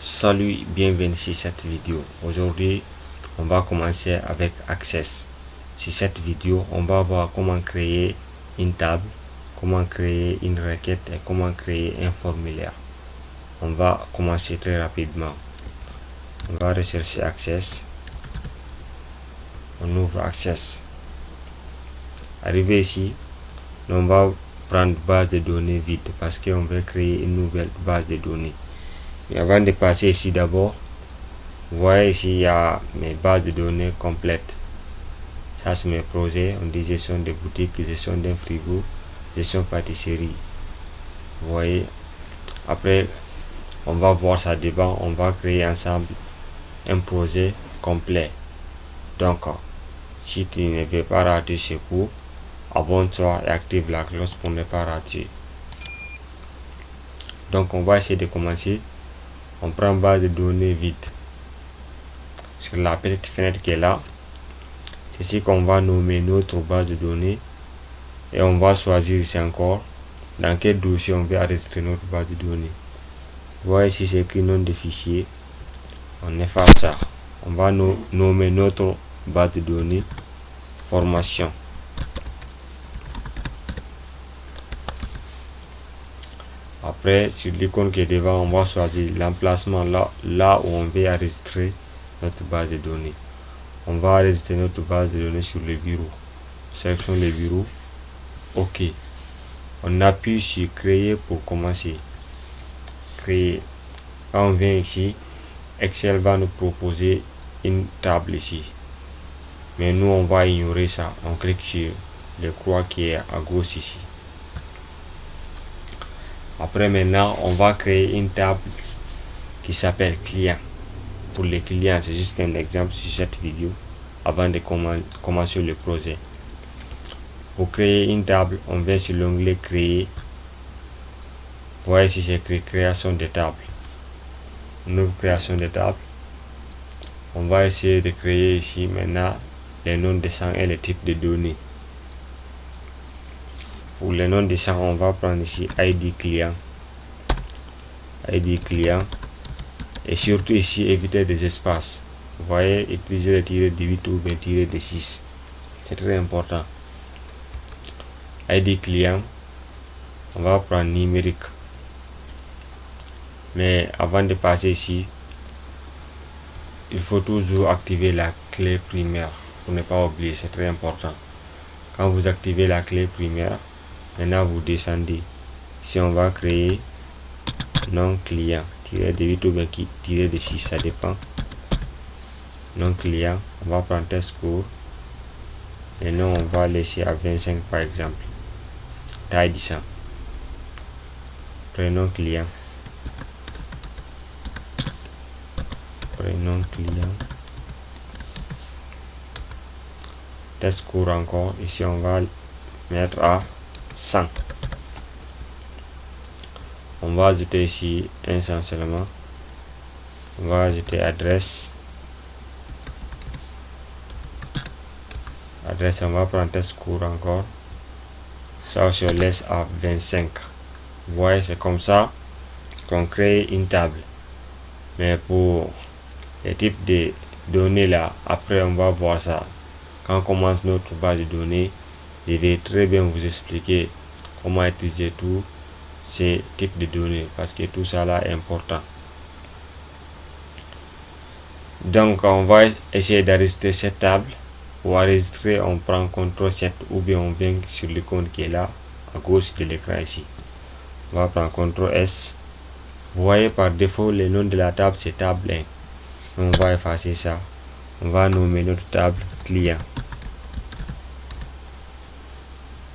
Salut, bienvenue sur cette vidéo. Aujourd'hui, on va commencer avec Access. Sur cette vidéo, on va voir comment créer une table, comment créer une requête et comment créer un formulaire. On va commencer très rapidement. On va rechercher Access. On ouvre Access. Arrivé ici, on va prendre base de données vide parce qu'on veut créer une nouvelle base de données. Mais avant de passer ici d'abord, vous voyez ici il y a mes bases de données complètes. Ça c'est mes projets. On dit gestion de boutique, gestion d'un frigo, gestion pâtisserie. Vous voyez. Après, on va voir ça devant. On va créer ensemble un projet complet. Donc, si tu ne veux pas rater ce cours, abonne-toi et active la cloche pour ne pas rater. Donc, on va essayer de commencer. On prend base de données vide sur la petite fenêtre qui est là. C'est ici qu'on va nommer notre base de données et on va choisir ici encore dans quel dossier on veut enregistrer notre base de données. Vous voyez ici c'est écrit nom de fichier. On efface ça. On va nommer notre base de données formation. Après, sur l'icône qui est devant, on va choisir l'emplacement là où on veut enregistrer notre base de données. On va enregistrer notre base de données sur le bureau. Sélectionne le bureau. OK. On appuie sur créer pour commencer. Créer. Quand on vient ici, Excel va nous proposer une table ici. Mais nous, on va ignorer ça. On clique sur le croix qui est à gauche ici. Après, maintenant, on va créer une table qui s'appelle client. Pour les clients, c'est juste un exemple sur cette vidéo avant de commencer le projet. Pour créer une table, on vient sur l'onglet créer. Vous voyez ici c'est écrit création de table. On ouvre création de table. On va essayer de créer ici maintenant les noms de champs et les types de données. Pour les noms de champs, on va prendre ici ID client. ID client. Et surtout ici, éviter des espaces. Vous voyez, utiliser le tiret de 8 ou bien tiret de 6. C'est très important. ID client. On va prendre numérique. Mais avant de passer ici, il faut toujours activer la clé primaire. Pour ne pas oublier, c'est très important. Quand vous activez la clé primaire, maintenant vous descendez. Si on va créer nom client, tiret de 8 ou bien tiret de 6, ça dépend. Nom client, on va prendre test score. Et non, on va laisser à 25 par exemple. Taille 100. Prénom client. Prénom client. Test score encore. Ici, on va mettre à 100. On va ajouter ici un 100 seulement. On va ajouter adresse. Adresse, on va prendre test score encore. Ça aussi, on laisse à 25. Vous voyez, c'est comme ça qu'on crée une table. Mais pour les types de données là, après on va voir ça. Quand on commence notre base de données, je vais très bien vous expliquer comment utiliser tous ces types de données parce que tout ça là est important. Donc on va essayer d'enregistrer cette table. Pour enregistrer, on prend CTRL-7 ou bien on vient sur l'icône qui est là à gauche de l'écran ici. On va prendre CTRL-S. Vous voyez par défaut le nom de la table c'est table 1. On va effacer ça. On va nommer notre table client.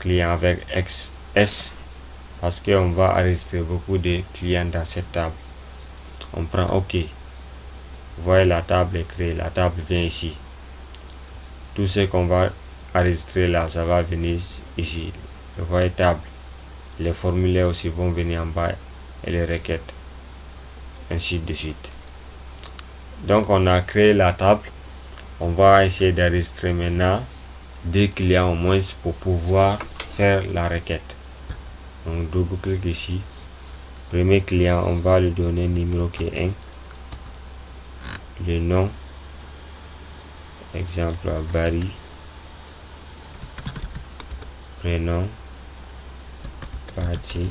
Client avec XS parce qu'on va enregistrer beaucoup de clients dans cette table. On prend OK. Vous voyez la table est créée. La table vient ici. Tout ce qu'on va enregistrer là, ça va venir ici. Vous voyez table. Les formulaires aussi vont venir en bas et les requêtes. Ainsi de suite. Donc on a créé la table. On va essayer d'enregistrer maintenant 2 clients au moins pour pouvoir faire la requête. On double-clique ici. Premier client, on va lui donner numéro qui est 1. le nom, exemple Barry, prénom, parti,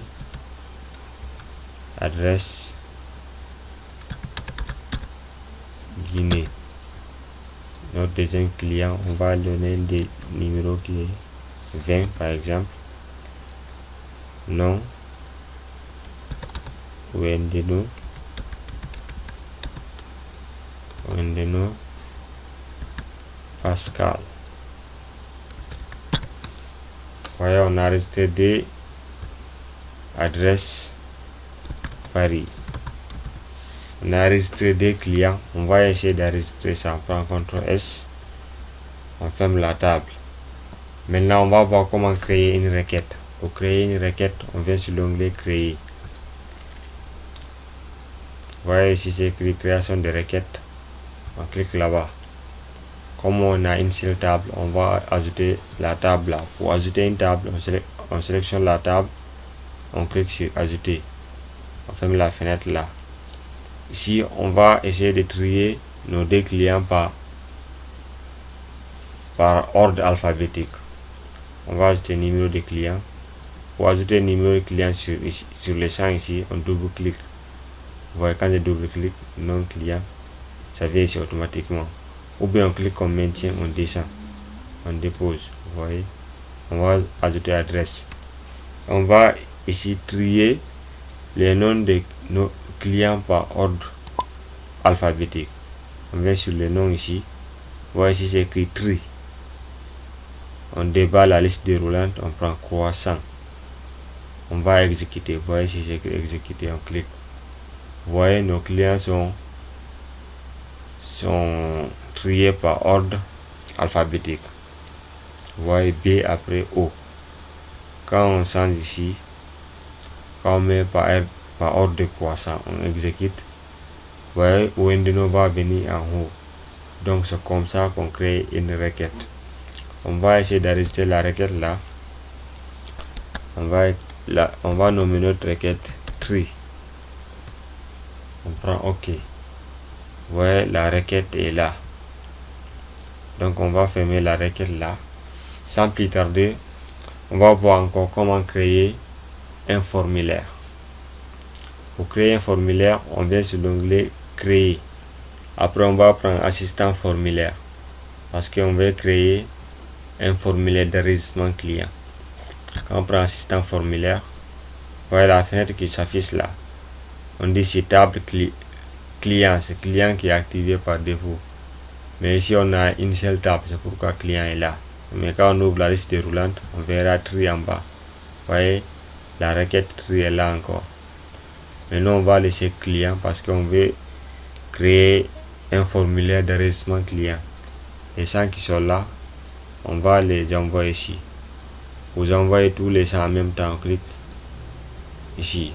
adresse, Guinée. Notre deuxième client, on va donner des numéros qui est 20 par exemple, nom, Wendeno, Pascal. Voyez, on a enregistré des adresses Paris. On a enregistré des clients. On va essayer d'enregistrer ça. On prend CTRL S. On ferme la table. Maintenant, on va voir comment créer une requête. Pour créer une requête, on vient sur l'onglet créer. Vous voyez ici, c'est écrit création de requête. On clique là-bas. Comme on a une seule table, on va ajouter la table là. Pour ajouter une table, on sélectionne la table. On clique sur ajouter. On ferme la fenêtre là. Ici, on va essayer de trier nos deux clients par ordre alphabétique. On va ajouter numéro de client. Pour ajouter numéro de client sur le champ ici, on double-clique. Vous voyez, quand je double-clique, non client, ça vient ici automatiquement. Ou bien on clique, on maintient, on descend, on dépose. Vous voyez, on va ajouter adresse. On va ici trier les noms de nos clients par ordre alphabétique. On vient sur le nom ici. Vous voyez ici, c'est écrit tri. On débat la liste déroulante, on prend croissant. On va exécuter. Vous voyez ici, c'est écrit exécuter, on clique. Vous voyez, nos clients sont triés par ordre alphabétique. Vous voyez B après O. Quand on change ici, quand on met par ordre décroissant, on exécute. Vous voyez, Wendeno va venir en haut. Donc c'est comme ça qu'on crée une requête. On va essayer d'enregistrer la requête là. On va nommer notre requête tri. On prend OK. Vous voyez, la requête est là. Donc on va fermer la requête là. Sans plus tarder, on va voir encore comment créer un formulaire. Pour créer un formulaire, on vient sur l'onglet créer. Après on va prendre assistant formulaire, parce qu'on veut créer un formulaire d'enregistrement client. Quand on prend assistant formulaire, vous voyez la fenêtre qui s'affiche là. On dit c'est table client, c'est client qui est activé par défaut. Mais ici on a une seule table, c'est pourquoi client est là. Mais quand on ouvre la liste déroulante, on verra tri en bas. Vous voyez, la requête tri est là encore. Maintenant on va laisser client parce qu'on veut créer un formulaire d'enregistrement client. Les champs qui sont là, on va les envoyer ici. Vous envoyez tous les champs en même temps, on clique ici.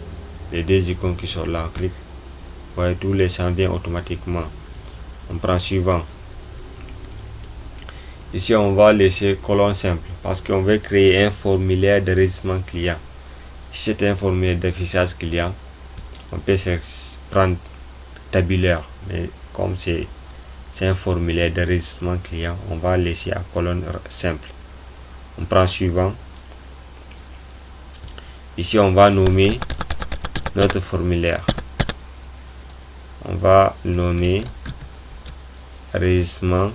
Les deux icônes qui sont là, on clique. Vous voyez, tous les champs viennent automatiquement. On prend suivant. Ici on va laisser colonne simple parce qu'on veut créer un formulaire d'enregistrement client. Si c'est un formulaire d'affichage client, on peut prendre tabulaire, mais comme c'est un formulaire d'enregistrement client, on va laisser à colonne simple. On prend suivant. Ici on va nommer notre formulaire. On va nommer enregistrement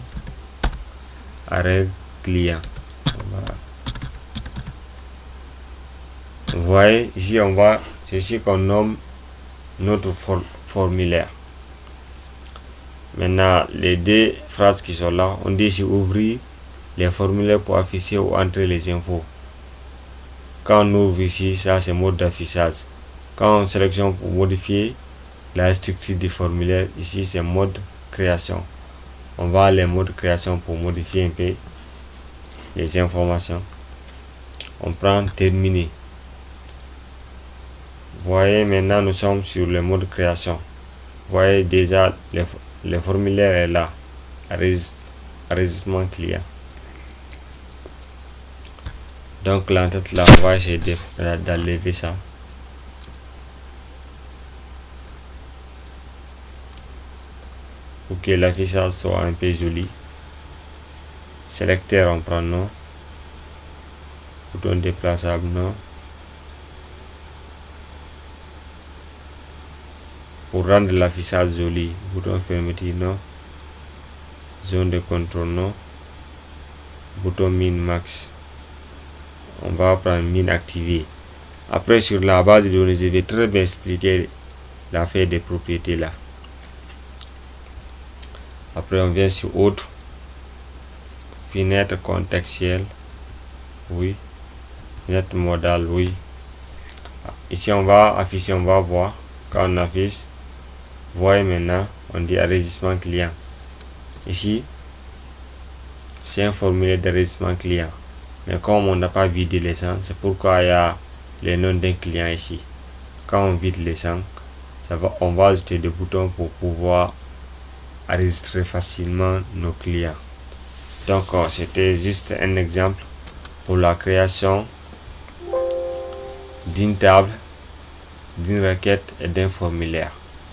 à règle client. Vous voyez ici c'est ici qu'on nomme notre formulaire. Maintenant les deux phrases qui sont là, on dit ici ouvrir les formulaires pour afficher ou entrer les infos. Quand on ouvre ici, ça c'est mode d'affichage. Quand on sélectionne pour modifier la structure du formulaire, ici c'est mode création. On va aller mode création pour modifier un peu les informations. On prend terminer. Vous voyez, maintenant nous sommes sur le mode création. Vous voyez déjà le formulaire est là. Enregistrement client. Donc l'entête là, on va essayer d'enlever ça. pour que l'affichage soit un peu joli. Sélecteur, on prend non. Bouton déplaçable, non. Pour rendre l'affichage joli, bouton fermeture, non. Zone de contrôle, non. Bouton min max. On va prendre min activé. Après, sur la base de données, je vais très bien expliquer l'affaire des propriétés là. Après, on vient sur autre. Fenêtre contextuelle. Oui. Fenêtre modale, oui. Ici, on va afficher, on va voir. Quand on affiche, voyez maintenant, on dit enregistrement client. Ici, c'est un formulaire d'enregistrement client. Mais comme on n'a pas vidé les champs, c'est pourquoi il y a les noms d'un client ici. Quand on vide les champs, on va ajouter des boutons pour pouvoir enregistrer facilement nos clients. Donc c'était juste un exemple pour la création d'une table, d'une requête et d'un formulaire.